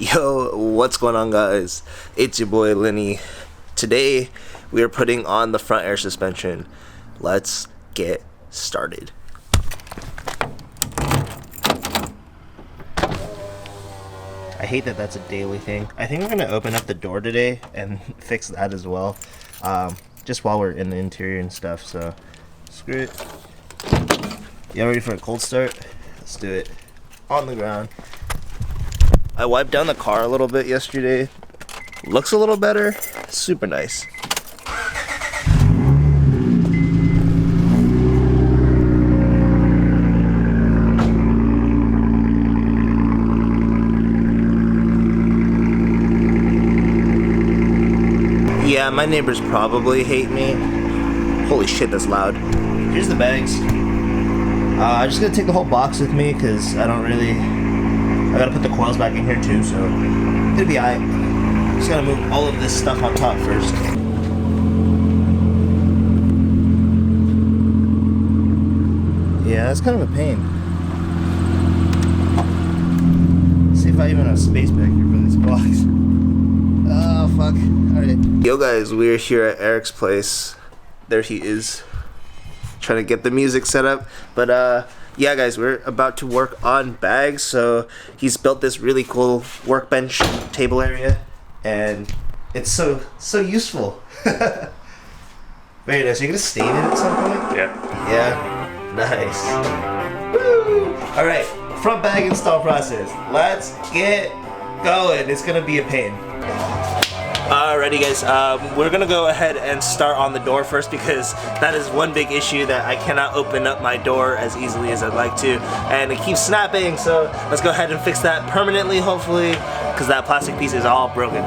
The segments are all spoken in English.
Yo, what's going on, guys? It's your boy Lenny. Today we are putting on the front air suspension. Let's get started. I hate that that's a daily thing. I think we're gonna open up the door today and fix that as well, just while we're in the interior and stuff. So screw it. You ready for a cold start? Let's do it. On the ground. I wiped down the car a little bit yesterday. Looks a little better. Super nice. Yeah, my neighbors probably hate me. Holy shit, that's loud. Here's the bags. I'm just gonna take the whole box with me because I gotta put the coils back in here too, so it'll be alright. Just gotta move all of this stuff on top first. Yeah, that's kind of a pain. Let's see if I even have space back here for this box. Oh, fuck. Alright. Yo guys, we're here at Eric's place. There he is. Trying to get the music set up. But yeah guys, we're about to work on bags. So he's built this really cool workbench table area, and it's so useful. Very nice. Are you gonna stay in it at some point? Yeah. Nice. Woo! Alright, front bag install process. Let's get going. It's gonna be a pain. Alrighty guys, we're gonna go ahead and start on the door first because that is one big issue, that I cannot open up my door as easily as I'd like to, and it keeps snapping. So let's go ahead and fix that permanently, hopefully, because that plastic piece is all broken.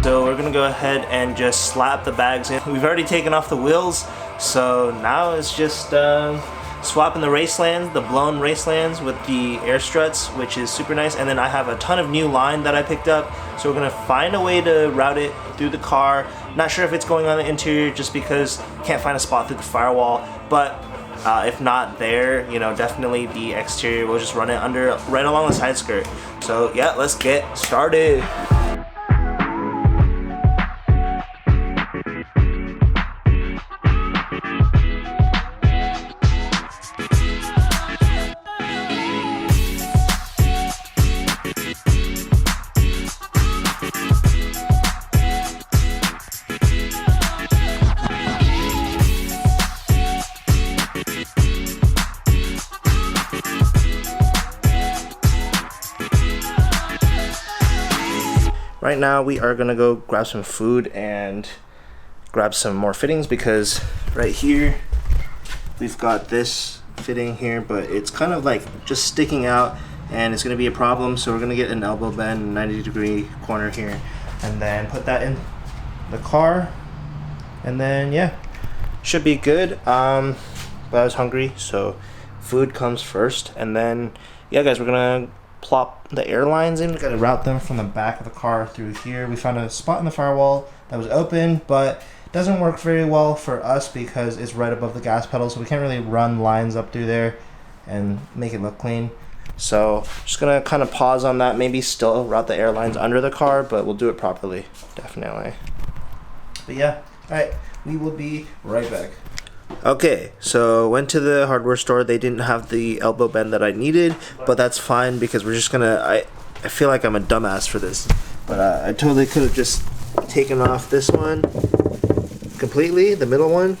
So we're gonna go ahead and just slap the bags in. We've already taken off the wheels, so now it's just swapping the racelands, the blown racelands with the air struts, which is super nice. And then I have a ton of new line that I picked up, so we're gonna find a way to route it through the car. Not sure if it's going on the interior just because can't find a spot through the firewall, but if not there, you know, definitely the exterior. We'll just run it under right along the side skirt. So yeah, let's get started. Right now we are gonna go grab some food and grab some more fittings, because right here we've got this fitting here, but it's kind of like just sticking out and it's gonna be a problem. So we're gonna get an elbow bend, 90-degree corner here, and then put that in the car, and then yeah, should be good. But I was hungry, so food comes first, and then yeah guys, we're gonna plop the airlines in. We gotta route them from the back of the car through here. We found a spot in the firewall that was open, but it doesn't work very well for us because it's right above the gas pedal, so we can't really run lines up through there and make it look clean. So just gonna kind of pause on that, maybe still route the airlines under the car, but we'll do it properly, definitely. But yeah, all right, we will be right back. Okay, so went to the hardware store. They didn't have the elbow bend that I needed, but that's fine because we're just gonna, I feel like I'm a dumbass for this, but I totally could have just taken off this one completely, the middle one,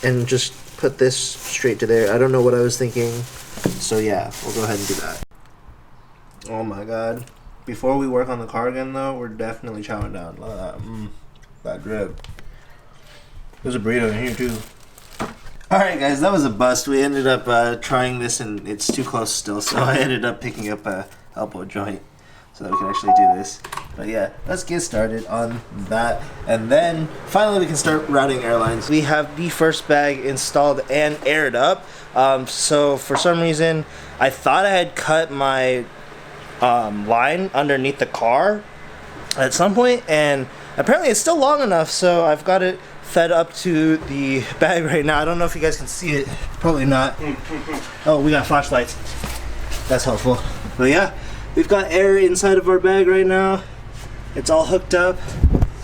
and just put this straight to there. I don't know what I was thinking, so yeah, we'll go ahead and do that. Oh my god. Before we work on the car again though, we're definitely chowing down. Look at that. That drip. There's a burrito in here too. Alright guys, that was a bust. We ended up trying this and it's too close still, so I ended up picking up a elbow joint so that we can actually do this. But yeah, let's get started on that. And then finally we can start routing airlines. We have the first bag installed and aired up. So for some reason, I thought I had cut my line underneath the car at some point, and apparently it's still long enough, so I've got it fed up to the bag right now. I don't know if you guys can see it. Probably not. Oh, we got flashlights. That's helpful. But yeah, we've got air inside of our bag right now. It's all hooked up.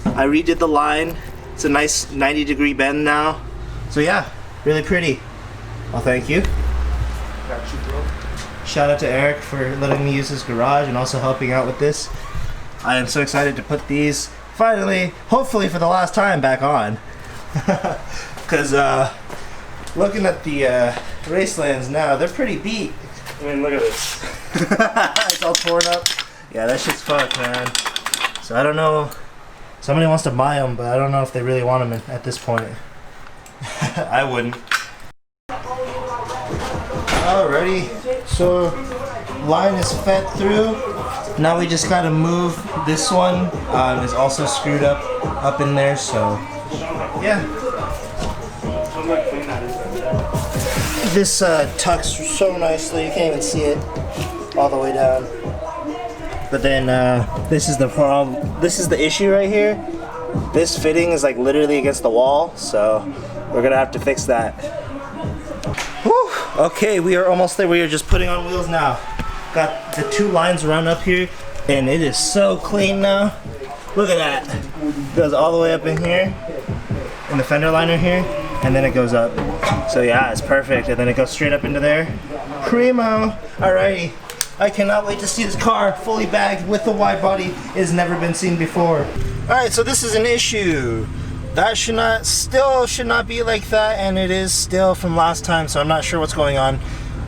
I redid the line. It's a nice 90-degree bend now. So yeah, really pretty. Well, thank you. Got you, bro. Shout out to Eric for letting me use his garage and also helping out with this. I am so excited to put these finally, hopefully for the last time, back on. Because looking at the Racelands now, they're pretty beat. I mean, look at this. It's all torn up. Yeah, that shit's fucked, man. So I don't know. Somebody wants to buy them, but I don't know if they really want them at this point. I wouldn't. Alrighty, so line is fed through. Now we just gotta move this one. Is also screwed up in there, so yeah. This tucks so nicely, you can't even see it all the way down. But then this is the problem. This is the issue right here. This fitting is like literally against the wall, so we're gonna have to fix that. Whew. Okay, we are almost there. We are just putting on wheels now. Got the two lines run up here, and it is so clean now. Look at that. It goes all the way up in here, in the fender liner here, and then it goes up. So yeah, it's perfect. And then it goes straight up into there. Primo. Alrighty. I cannot wait to see this car fully bagged with the wide body. It has never been seen before. Alright, so this is an issue. That still should not be like that, and it is still from last time, so I'm not sure what's going on.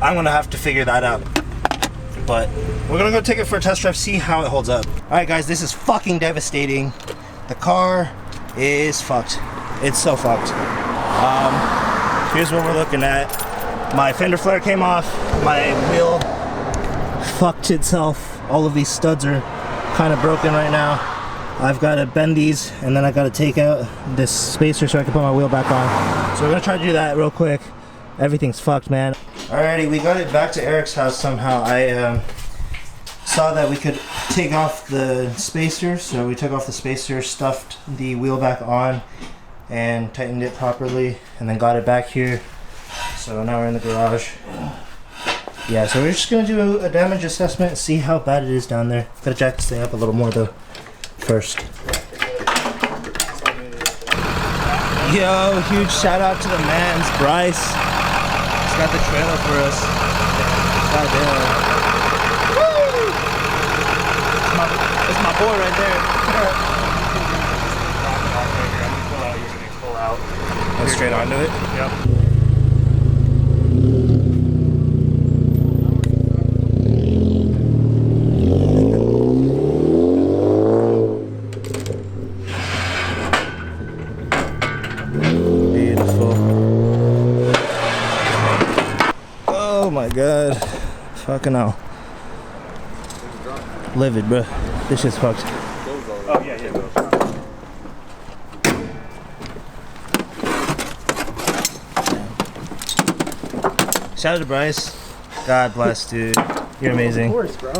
I'm gonna have to figure that out. But we're gonna go take it for a test drive, see how it holds up. Alright guys, this is fucking devastating. The car is fucked. It's so fucked. Here's what we're looking at. My fender flare came off, my wheel fucked itself. All of these studs are kind of broken right now. I've got to bend these, and then I got to take out this spacer so I can put my wheel back on. So we're gonna try to do that real quick. Everything's fucked, man. Alrighty, we got it back to Eric's house somehow. I saw that we could take off the spacer, so we took off the spacer, stuffed the wheel back on, and tightened it properly, and then got it back here. So now we're in the garage. Yeah, so we're just gonna do a damage assessment and see how bad it is down there. Gotta jack this thing up a little more though. First. Yo, huge shout out to the man's Bryce. He's got the trailer for us. God damn. Woo! That's my boy right there. And straight onto it? Yep. Oh my god. Fucking hell. Livid, bro. This shit's fucked. Oh, yeah, yeah, bro. Shout out to Bryce. God bless, dude. You're amazing. Of course, bro.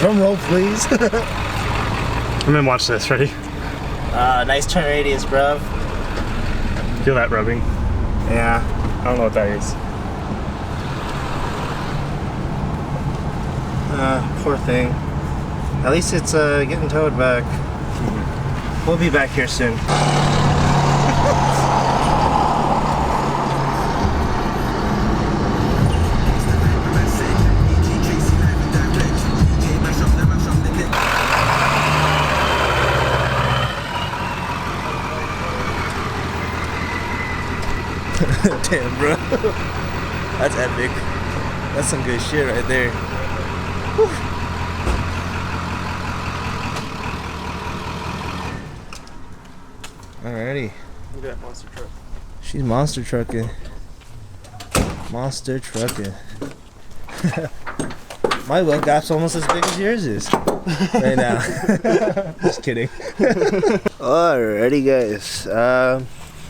Drum roll, please. And then watch this. Ready? Nice turn radius, bro. Feel that rubbing? Yeah. I don't know what that is. Poor thing. At least it's getting towed back. We'll be back here soon. Damn, bro. That's epic. That's some good shit right there. Whew. Alrighty. Look at that monster truck. She's monster trucking. Monster trucking. My wheel gap's almost as big as yours is right now. Just kidding. Alrighty, guys.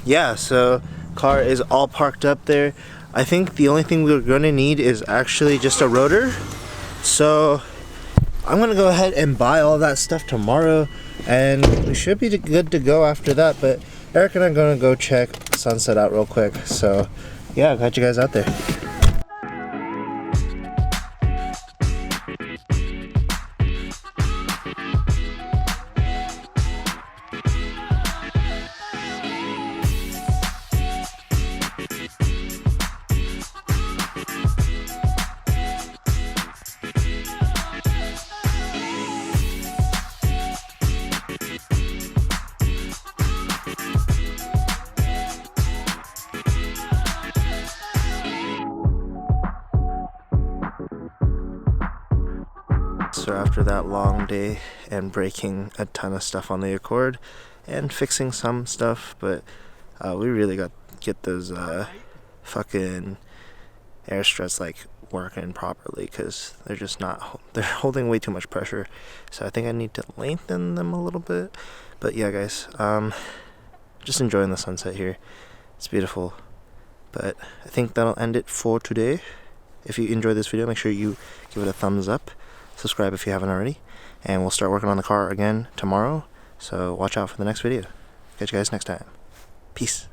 Yeah, so car is all parked up there. I think the only thing we're gonna need is actually just a rotor. So I'm gonna go ahead and buy all that stuff tomorrow, and we should be good to go after that. But Eric and I are gonna go check sunset out real quick. So yeah, I'll catch you guys out there. So after that long day and breaking a ton of stuff on the Accord and fixing some stuff, but we really got to get those fucking air struts like working properly, because they're just not, they're holding way too much pressure. So I think I need to lengthen them a little bit. But yeah, guys, just enjoying the sunset here. It's beautiful. But I think that'll end it for today. If you enjoyed this video, make sure you give it a thumbs up. Subscribe if you haven't already, and we'll start working on the car again tomorrow, so watch out for the next video. Catch you guys next time. Peace.